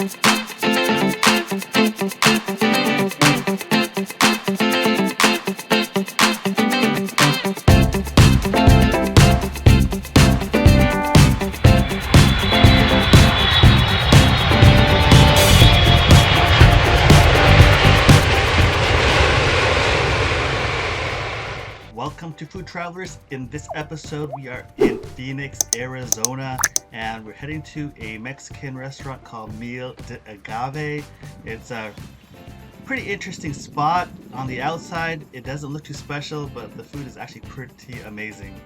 Welcome to Food Travelers. In this episode, we are in Phoenix, Arizona, and we're heading to a Mexican restaurant called Miel De Agave. It's a pretty interesting spot. On the outside, it doesn't look too special, but the food is actually pretty amazing.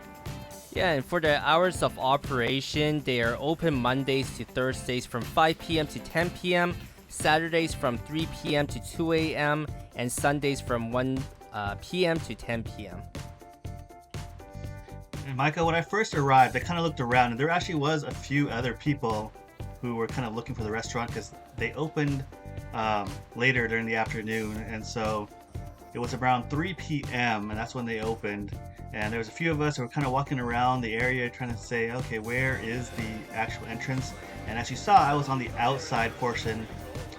Yeah, and for the hours of operation, they are open Mondays to Thursdays from 5 p.m. to 10 p.m., Saturdays from 3 p.m. to 2 a.m., and Sundays from 1 p.m. to 10 p.m. And Micah, when I first arrived, I kind of looked around, and there actually was a few other people who were kind of looking for the restaurant because they opened later during the afternoon, and so it was around 3 p.m. and that's when they opened. And there was a few of us who were kind of walking around the area trying to say, okay, where is the actual entrance? And as you saw, I was on the outside portion,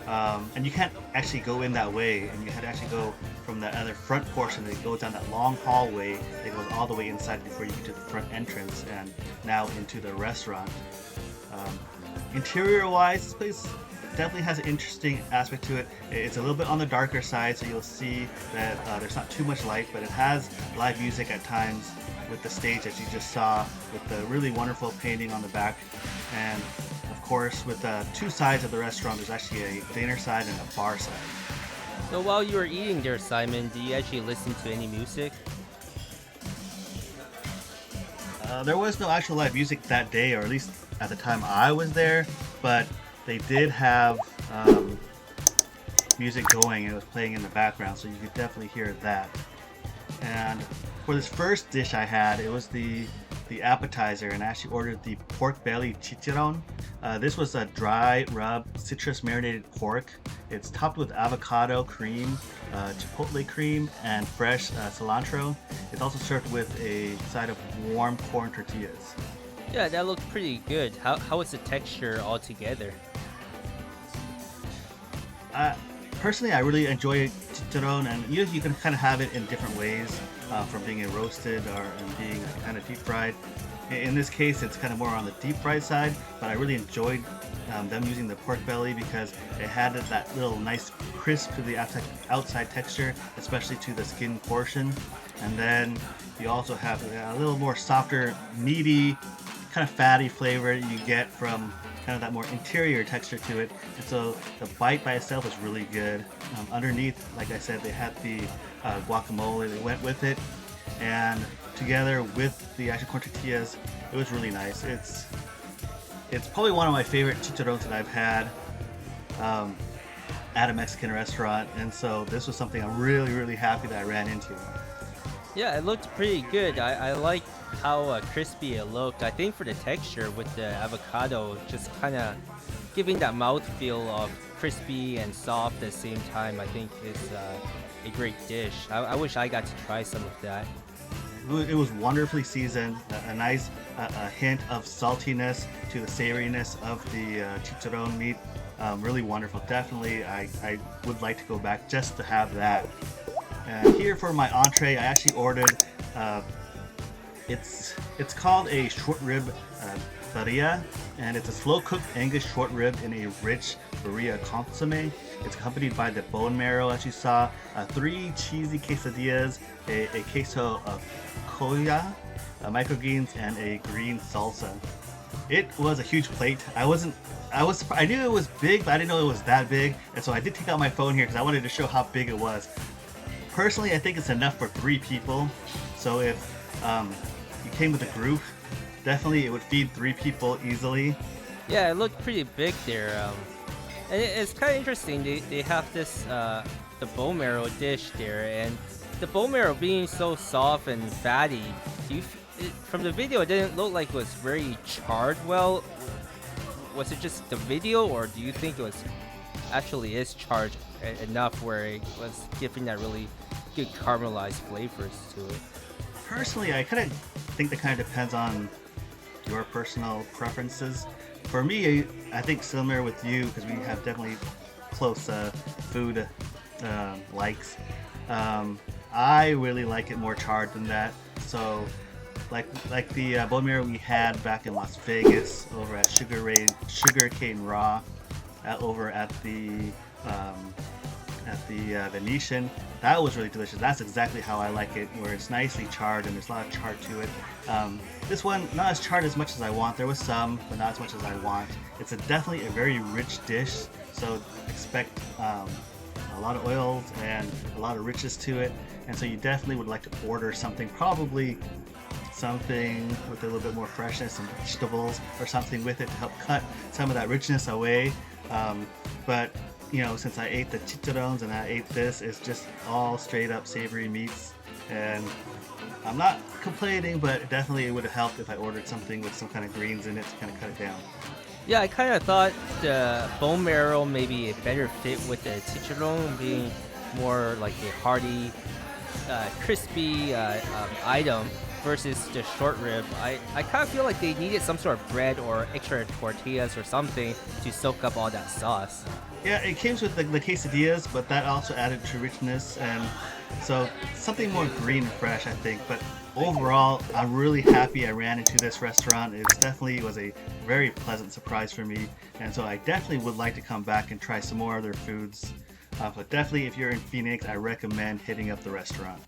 and you can't actually go in that way, and you had to actually go from the other front portion that goes down that long hallway that goes all the way inside before you get to the front entrance and now into the restaurant. Interior wise, this place definitely has an interesting aspect to it. It's a little bit on the darker side, so you'll see that there's not too much light, but it has live music at times with the stage that you just saw with the really wonderful painting on the back. And of course, with two sides of the restaurant, there's actually a dinner side and a bar side. So while you were eating there, Simon, do you actually listen to any music? There was no actual live music that day, or at least at the time I was there, but they did have music going and it was playing in the background, so you could definitely hear that. And for this first dish I had, it was the appetizer, and I actually ordered the pork belly chicharron. This was a dry rub citrus marinated pork. It's topped with avocado cream, chipotle cream, and fresh cilantro. It's also served with a side of warm corn tortillas. Yeah, that looked pretty good. How was the texture altogether? Personally, I really enjoy chicharron, and usually you can kind of have it in different ways, from being a roasted and being kind of deep fried. In this case, it's kind of more on the deep fried side, but I really enjoyed them using the pork belly because it had that little nice crisp to the outside texture, especially to the skin portion. And then you also have a little more softer, meaty, kind of fatty flavor you get from kind of that more interior texture to it. And so the bite by itself is really good. Underneath, like I said, they had the guacamole that went with it, and together with the actual corn tortillas, it was really nice. It's probably one of my favorite chicharrones that I've had at a Mexican restaurant, and so this was something I'm really happy that I ran into. Yeah, it looked pretty good. I like how crispy it looked. I think for the texture with the avocado, just kind of giving that mouthfeel of crispy and soft at the same time, I think is a great dish. I wish I got to try some of that. It was wonderfully seasoned, a nice a hint of saltiness to the savoriness of the chicharron meat. Really wonderful. Definitely, I would like to go back just to have that. And here for my entree, I actually ordered, it's called a short rib birria, and it's a slow-cooked Angus short rib in a rich birria consomme. It's accompanied by the bone marrow, as you saw, 3 cheesy quesadillas, a queso of coya, microgreens, and a green salsa. It was a huge plate. I knew it was big, but I didn't know it was that big, and so I did take out my phone here because I wanted to show how big it was. Personally, I think it's enough for 3 people, so if you came with a group, definitely it would feed 3 people easily. Yeah, it looked pretty big there. And it's kind of interesting. They have this the bone marrow dish there, and the bone marrow being so soft and fatty, from the video it didn't look like it was very charred well. Was it just the video, or do you think it was actually is charred enough where it was giving that really good caramelized flavors to it? Personally, I kind of think that kind of depends on your personal preferences. For me, I think similar with you because we have definitely close food likes. I really like it more charred than that. So, like the bone marrow we had back in Las Vegas over at Sugar Cane Raw, over um, at the Venetian. That was really delicious. That's exactly how I like it, where it's nicely charred and there's a lot of char to it. This one, not as charred as much as I want. There was some, but not as much as I want. It's definitely a very rich dish, so expect a lot of oils and a lot of richness to it. And so you definitely would like to order something, probably something with a little bit more freshness, some vegetables or something with it to help cut some of that richness away. But you know, since I ate the chicharrones and I ate this, it's just all straight up savory meats, and I'm not complaining, but definitely it would have helped if I ordered something with some kind of greens in it to kind of cut it down. Yeah, I kind of thought the bone marrow may be a better fit with the chicharron being more like a hearty, crispy item versus the short rib. I kind of feel like they needed some sort of bread or extra tortillas or something to soak up all that sauce. Yeah, it came with the quesadillas, but that also added to richness, and so something more green and fresh, I think. But overall, I'm really happy I ran into this restaurant. It definitely was a very pleasant surprise for me, and so I definitely would like to come back and try some more of their foods. But definitely, if you're in Phoenix, I recommend hitting up the restaurant.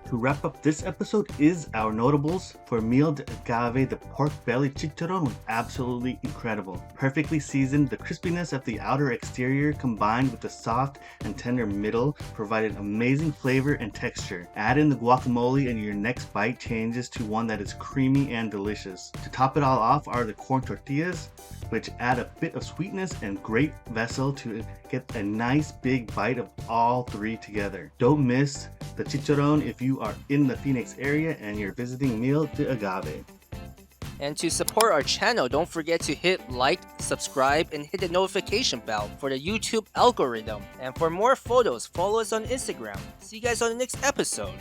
To wrap up this episode is our notables. For Miel De Agave, the pork belly chicharron was absolutely incredible. Perfectly seasoned, the crispiness of the outer exterior combined with the soft and tender middle provided amazing flavor and texture. Add in the guacamole and your next bite changes to one that is creamy and delicious. To top it all off are the corn tortillas, which add a bit of sweetness and great vessel to get a nice big bite of all three together. Don't miss the chicharron if you are in the Phoenix area and you're visiting Miel De Agave. And to support our channel, don't forget to hit like, subscribe, and hit the notification bell for the YouTube algorithm. And for more photos, follow us on Instagram. See you guys on the next episode.